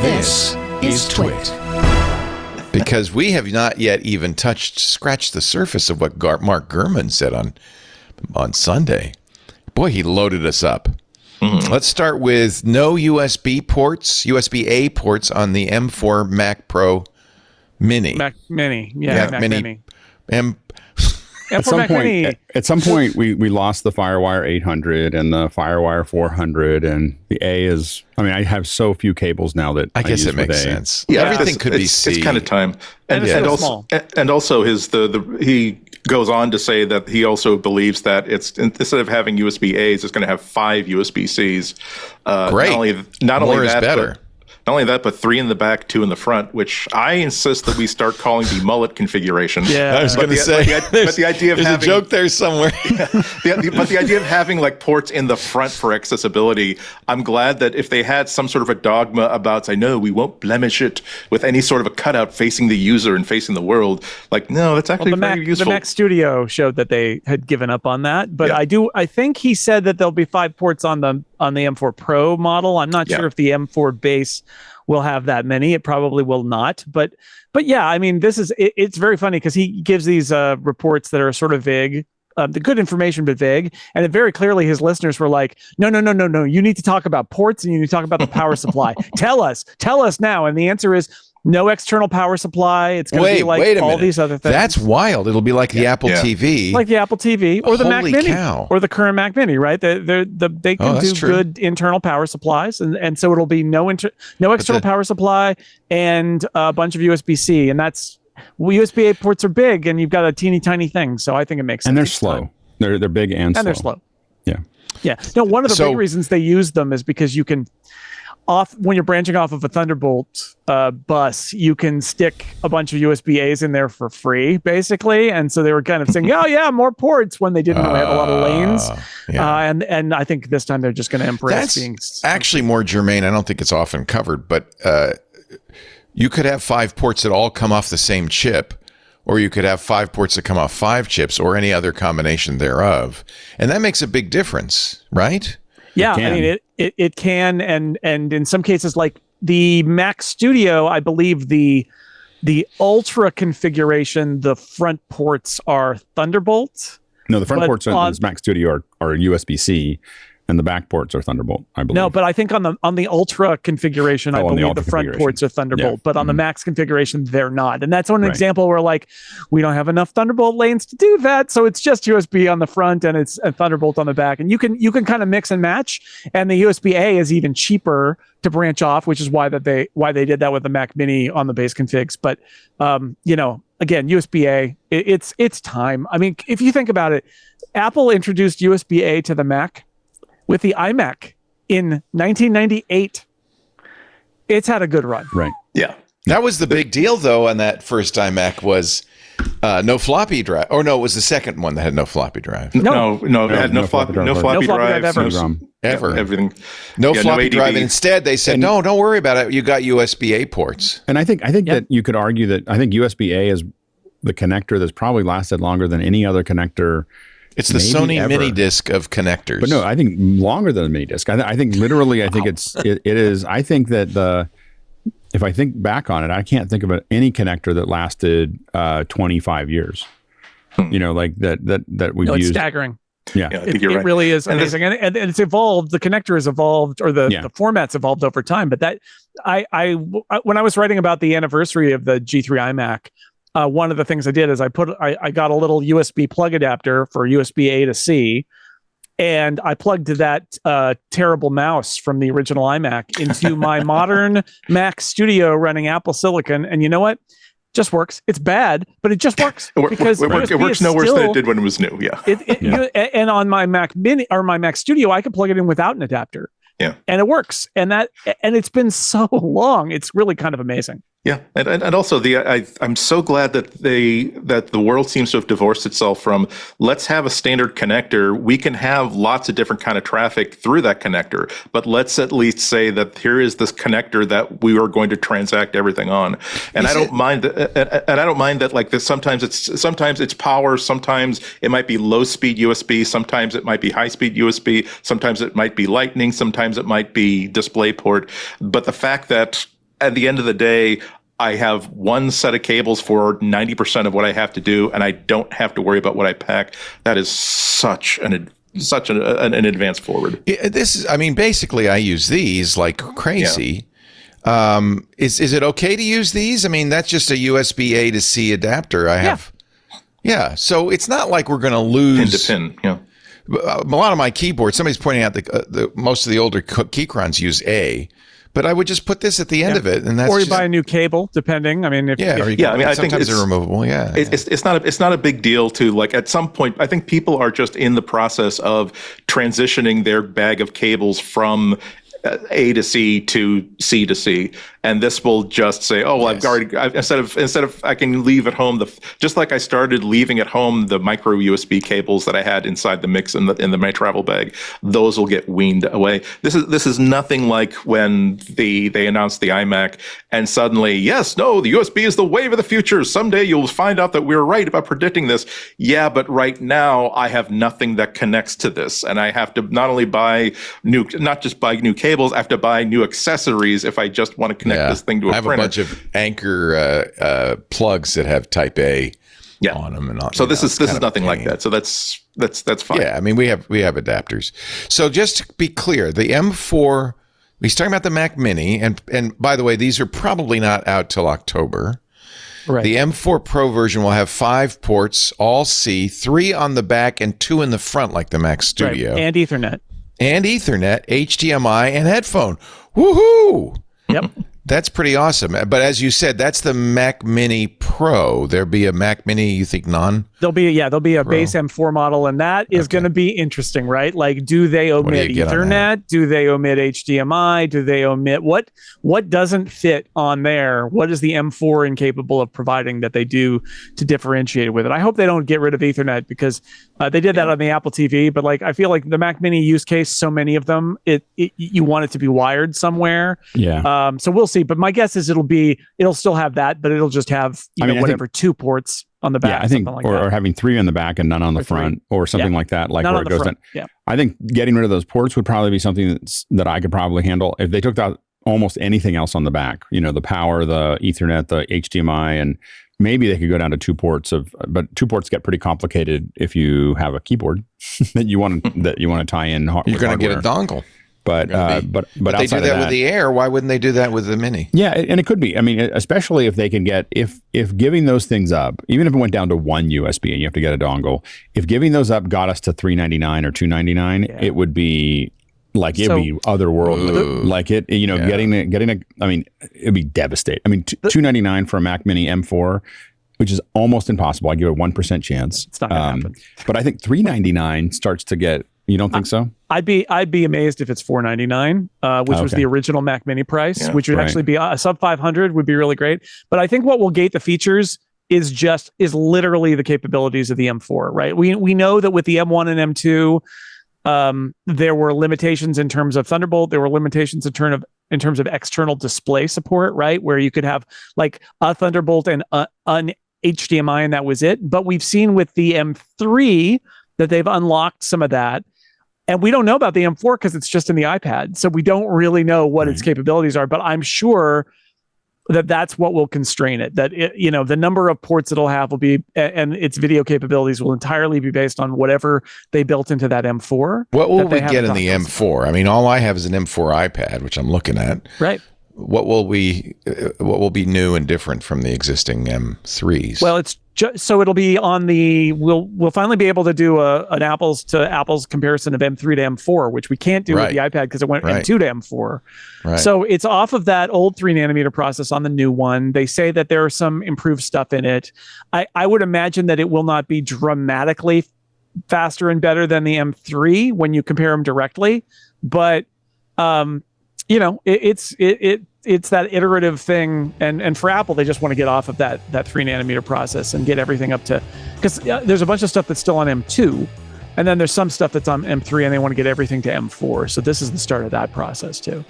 This is TWiT. Because we have not yet even scratched the surface of what Mark Gurman said on Sunday. Boy, he loaded us up. Let's start with no USB ports, USB-A ports on the M4 Mac Pro Mini. Mac Mini, Mac Mini. At some point, we lost the FireWire 800 and the FireWire 400, and the A is. I mean, I have so few cables now that I guess use it makes A. sense. Yeah, everything could be C. It's kind of time, and also he goes on to say that he also believes that it's instead of having USB A's, it's going to have 5 USB C's. Great. Not More only is that, better. Not only that, but 3 in the back, 2 in the front, which I insist that we start calling the mullet configuration. Yeah, I was going to say, but the idea of there's having a joke there somewhere. but the idea of having like ports in the front for accessibility, I'm glad that if they had some sort of a dogma about, say, no, we won't blemish it with any sort of a cutout facing the user and facing the world. Like, no, that's actually very useful. The Mac Studio showed that they had given up on that, but I think he said that there'll be 5 ports on the M4 Pro model. I'm not sure if the M4 base will have that many. It probably will not, but yeah, I mean, it's very funny because he gives these reports that are sort of vague, the good information but vague, and it very clearly his listeners were like, no, you need to talk about ports and you need to talk about the power supply. Tell us now, and the answer is no external power supply. It's going to be like all these other things. That's wild. It'll be like the Apple TV. Like the Apple TV or the Mac Mini cow. or the current Mac Mini, right? They can do good internal power supplies. And so it'll be no external power supply and a bunch of USB-C. And that's USB-A ports are big and you've got a teeny tiny thing. So I think it makes sense. And they're slow. They're big and slow. And they're slow. Yeah. Yeah. No, one of the big reasons they use them is because you can when you're branching off of a Thunderbolt bus, you can stick a bunch of USB-As in there for free, basically. And so they were kind of saying, oh, yeah, more ports when they didn't really have a lot of lanes. Yeah. And I think this time they're just going to embrace being... actually more germane. I don't think it's often covered, but you could have 5 ports that all come off the same chip, or you could have 5 ports that come off 5 chips, or any other combination thereof. And that makes a big difference, right? Yeah, I mean, it can, and in some cases, like the Mac Studio, I believe the Ultra configuration, the front ports are Thunderbolt. No, the front ports on Mac Studio are USB-C, and the back ports are Thunderbolt, I believe. No, but I think on the Ultra configuration, I believe the front ports are Thunderbolt, but on the Max configuration, they're not. And that's one example where like we don't have enough Thunderbolt lanes to do that, so it's just USB on the front and it's a Thunderbolt on the back, and you can kind of mix and match. And the USB-A is even cheaper to branch off, which is why they did that with the Mac Mini on the base configs. But again, USB-A, it's time. I mean, if you think about it, Apple introduced USB-A to the Mac with the iMac in 1998. It's had a good run. Right. Yeah. That was the big deal, though, on that first iMac was no floppy drive. Or no, it was the second one that had no floppy drive. No, it had no floppy drive. No floppy drive ever. Everything. No floppy drive. And instead, they said, no, don't worry about it. You got USB-A ports. And I think that you could argue that I think USB-A is the connector that's probably lasted longer than any other connector. It's the Sony mini disc of connectors. But no, I think longer than a mini disc. I think literally, I think it is. I think that if I think back on it, I can't think of any connector that lasted 25 years. Like that we've used. It's staggering. Yeah, I think you're right. It really is amazing, and it's evolved. The connector has evolved, or the format's evolved over time. But that I when I was writing about the anniversary of the G3 iMac. One of the things I did is I got a little USB plug adapter for USB-A to C, and I plugged that terrible mouse from the original iMac into my modern Mac Studio running Apple Silicon. And you know what? Just works. It's bad, but it just works. It works no worse than it did when it was new. Yeah. And on my Mac Mini or my Mac Studio, I can plug it in without an adapter. Yeah. And it works. And it's been so long. It's really kind of amazing. Yeah, and also I'm so glad that the world seems to have divorced itself from let's have a standard connector. We can have lots of different kind of traffic through that connector, but let's at least say that here is this connector that we are going to transact everything on. And I don't mind that like this. Sometimes it's power, sometimes it might be low speed USB, sometimes it might be high speed USB, sometimes it might be Lightning, sometimes it might be DisplayPort. But the fact that at the end of the day, I have one set of cables for 90% of what I have to do, and I don't have to worry about what I pack. That is such an advance forward. Basically, I use these like crazy. Yeah. Is it okay to use these? I mean, that's just a USB A to C adapter. I have. Yeah. So it's not like we're going to lose pin to pin. Yeah. A lot of my keyboards, somebody's pointing out that most of the older Keychron's use A. But I would just put this at the end of it, and that's or you buy a new cable, depending. I mean, I think they're removable. Yeah, it's not a big deal to like. At some point, I think people are just in the process of transitioning their bag of cables from A to C to C to C, and this will just say, "Oh, well, yes. instead of I can leave at home just like I started leaving at home the micro USB cables that I had inside the mix in my travel bag. Those will get weaned away. This is nothing like when they announced the iMac and suddenly, the USB is the wave of the future. Someday you'll find out that we were right about predicting this. Yeah, but right now I have nothing that connects to this, and I have to not just buy new cables, I have to buy new accessories if I just want to connect this thing to a printer. I have a bunch of Anchor plugs that have Type A on them, and all. So this is nothing like that. So that's fine. Yeah, I mean we have adapters. So just to be clear, the M4. He's talking about the Mac Mini, and by the way, these are probably not out till October. Right. The M4 Pro version will have 5 ports, all C, 3 on the back and 2 in the front, like the Mac Studio. Right. And Ethernet, HDMI, and headphone. Woohoo! Yep. That's pretty awesome. But as you said, that's the Mac Mini Pro. There'll be a Mac Mini, you think, non? There'll be a base M4 model, and that is going to be interesting, right? Like, do they omit Ethernet? Do they omit HDMI? Do they omit what doesn't fit on there? What is the M4 incapable of providing that they do to differentiate with it? I hope they don't get rid of Ethernet, because they did that on the Apple TV, but like I feel like the Mac Mini use case, so many of them, you want it to be wired somewhere. Yeah. So we'll see. But my guess is it'll still have that, but it'll just have 2 ports on the back. Yeah, I think, or having 3 on the back and none on the front, or something like that, like none where it goes down. Yeah. I think getting rid of those ports would probably be something that I could probably handle if they took out almost anything else on the back. The power, the Ethernet, the HDMI, and maybe they could go down to 2 ports but 2 ports get pretty complicated if you have a keyboard that you want to tie in. You're going to get a dongle. But they do that with the Air. Why wouldn't they do that with the Mini? Yeah, and it could be. I mean, especially if they can get if giving those things up, even if it went down to 1 USB and you have to get a dongle, if giving those up got us to $399 or $299, it would be like it'd be otherworldly. Like it, getting a. I mean, it'd be devastating. I mean, $299 for a Mac Mini M4. Which is almost impossible. I give it a 1% chance. It's not going to happen. But I think $399 starts to get. You don't think so? I'd be amazed if it's $499, which was the original Mac Mini price, which would actually be a sub 500 would be really great. But I think what will gate the features is literally the capabilities of the M4, right? We know that with the M1 and M2, there were limitations in terms of Thunderbolt. There were limitations in terms of external display support, right? Where you could have like a Thunderbolt and an HDMI, and that was it. But we've seen with the M3 that they've unlocked some of that. And we don't know about the M4 because it's just in the iPad. So we don't really know what its capabilities are, but I'm sure that that's what will constrain it. That the number of ports it'll have will be, and its video capabilities will entirely be based on whatever they built into that M4. What will we get in the M4? I mean, all I have is an M4 iPad, which I'm looking at. Right. What will be new and different from the existing M3s? Well, it's so it'll be on the we'll finally be able to do an apples to apples comparison of M3 to M4, which we can't do with the iPad because it went M2 to M4. Right. So it's off of that old 3nm process on the new one. They say that there are some improved stuff in it. I would imagine that it will not be dramatically faster and better than the M3 when you compare them directly, but it's that iterative thing, and for Apple, they just want to get off of that 3nm process and get everything up to, because there's a bunch of stuff that's still on M2, and then there's some stuff that's on M3, and they want to get everything to M4. So this is the start of that process too.